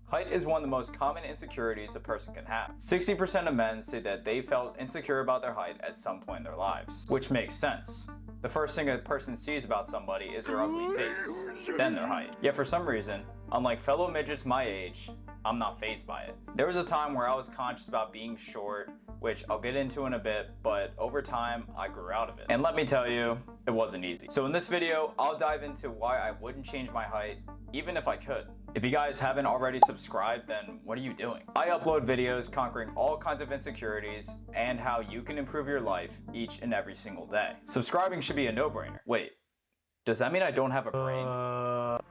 Height is one of the most common insecurities a person can have. 60% of men say that they felt insecure about their height at some point in their lives, which makes sense. The first thing a person sees about somebody is their ugly face, then their height. Yet for some reason, unlike fellow midgets my age, I'm not fazed by it. There was a time where I was conscious about being short, which I'll get into in a bit, but over time, I grew out of it. And let me tell you, it wasn't easy. So in this video, I'll dive into why I wouldn't change my height, even if I could. If you guys haven't already subscribed, then what are you doing? I upload videos conquering all kinds of insecurities and how you can improve your life each and every single day. Subscribing should be a no-brainer. Wait, does that mean I don't have a brain?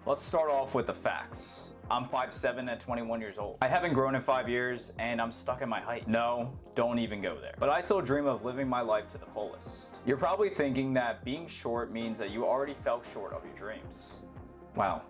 Let's start off with the facts. I'm 5'7" at 21 years old. I haven't grown in 5 years and I'm stuck in my height. No, don't even go there. But I still dream of living my life to the fullest. You're probably thinking that being short means that you already fell short of your dreams. Wow,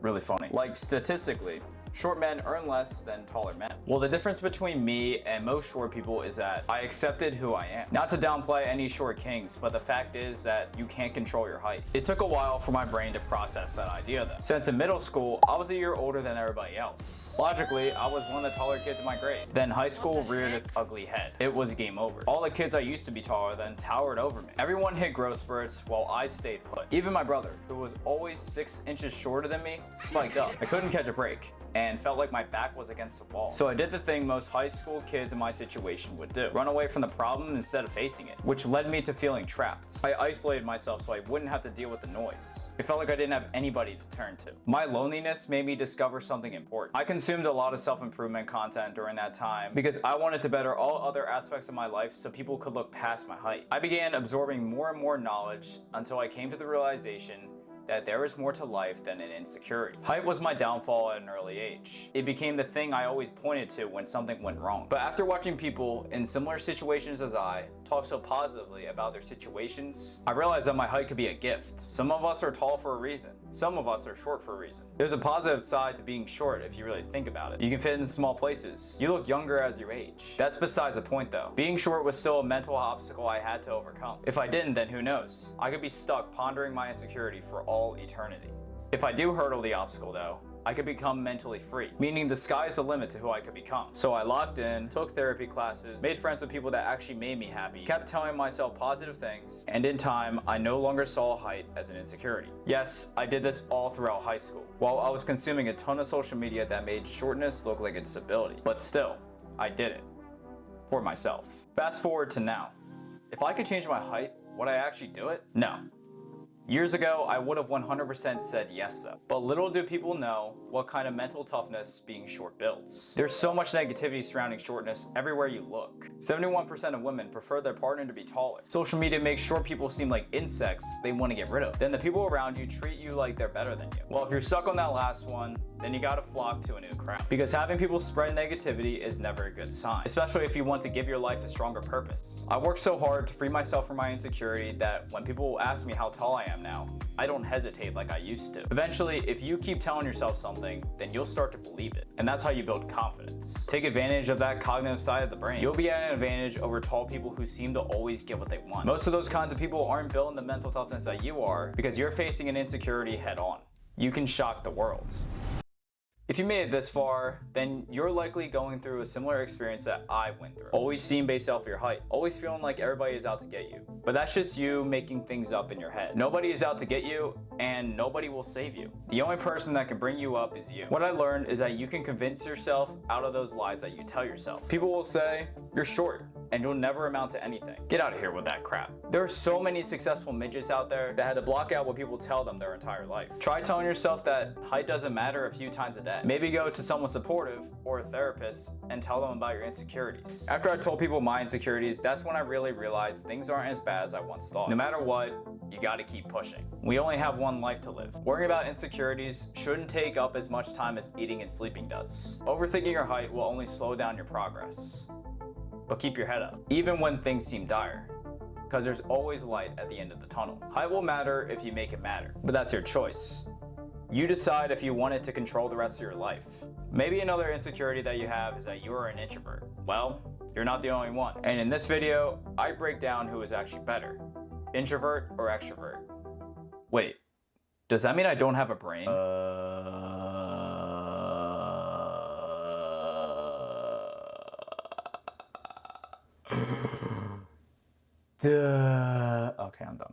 really funny. Like statistically, short men earn less than taller men. Well, the difference between me and most short people is that I accepted who I am. Not to downplay any short kings, but the fact is that you can't control your height. It took a while for my brain to process that idea though. Since in middle school, I was a year older than everybody else. Logically, I was one of the taller kids in my grade. Then high school reared its ugly head. It was game over. All the kids I used to be taller than towered over me. Everyone hit growth spurts while I stayed put. Even my brother, who was always 6 inches shorter than me, spiked up. I couldn't catch a break and felt like my back was against the wall. So I did the thing most high school kids in my situation would do. Run away from the problem instead of facing it, which led me to feeling trapped. I isolated myself so I wouldn't have to deal with the noise. It felt like I didn't have anybody to turn to. My loneliness made me discover something important. I consumed a lot of self-improvement content during that time because I wanted to better all other aspects of my life so people could look past my height. I began absorbing more and more knowledge until I came to the realization that there is more to life than an insecurity. Height was my downfall at an early age. It became the thing I always pointed to when something went wrong. But after watching people in similar situations as I talk so positively about their situations, I realized that my height could be a gift. Some of us are tall for a reason. Some of us are short for a reason. There's a positive side to being short if you really think about it. You can fit in small places. You look younger as you age. That's besides the point though. Being short was still a mental obstacle I had to overcome. If I didn't, then who knows? I could be stuck pondering my insecurity for all eternity. If I do hurdle the obstacle though, I could become mentally free, meaning the sky's the limit to who I could become. So I locked in, took therapy classes, made friends with people that actually made me happy, kept telling myself positive things, and in time, I no longer saw height as an insecurity. Yes, I did this all throughout high school, while I was consuming a ton of social media that made shortness look like a disability. But still, I did it. For myself. Fast forward to now. If I could change my height, would I actually do it? No. Years ago, I would have 100% said yes though. But little do people know what kind of mental toughness being short builds. There's so much negativity surrounding shortness everywhere you look. 71% of women prefer their partner to be taller. Social media makes short people seem like insects they want to get rid of. Then the people around you treat you like they're better than you. Well, if you're stuck on that last one, then you gotta flock to a new crowd. Because having people spread negativity is never a good sign, especially if you want to give your life a stronger purpose. I worked so hard to free myself from my insecurity that when people ask me how tall I am now, I don't hesitate like I used to. Eventually, if you keep telling yourself something, then you'll start to believe it. And that's how you build confidence. Take advantage of that cognitive side of the brain. You'll be at an advantage over tall people who seem to always get what they want. Most of those kinds of people aren't building the mental toughness that you are because you're facing an insecurity head on. You can shock the world. If you made it this far, then you're likely going through a similar experience that I went through. Always seen based off your height. Always feeling like everybody is out to get you. But that's just you making things up in your head. Nobody is out to get you, and nobody will save you. The only person that can bring you up is you. What I learned is that you can convince yourself out of those lies that you tell yourself. People will say, you're short, and you'll never amount to anything. Get out of here with that crap. There are so many successful midgets out there that had to block out what people tell them their entire life. Try telling yourself that height doesn't matter a few times a day. Maybe go to someone supportive or a therapist and tell them about your insecurities. After I told people my insecurities, that's when I really realized things aren't as bad as I once thought. No matter what, you gotta keep pushing. We only have one life to live. Worrying about insecurities shouldn't take up as much time as eating and sleeping does. Overthinking your height will only slow down your progress. But keep your head up, even when things seem dire, because there's always light at the end of the tunnel. Height will matter if you make it matter, but that's your choice. You decide if you want it to control the rest of your life. Maybe another insecurity that you have is that you are an introvert. Well, you're not the only one. And in this video, I break down who is actually better, introvert or extrovert. Wait, does that mean I don't have a brain? Duh. Okay, I'm done.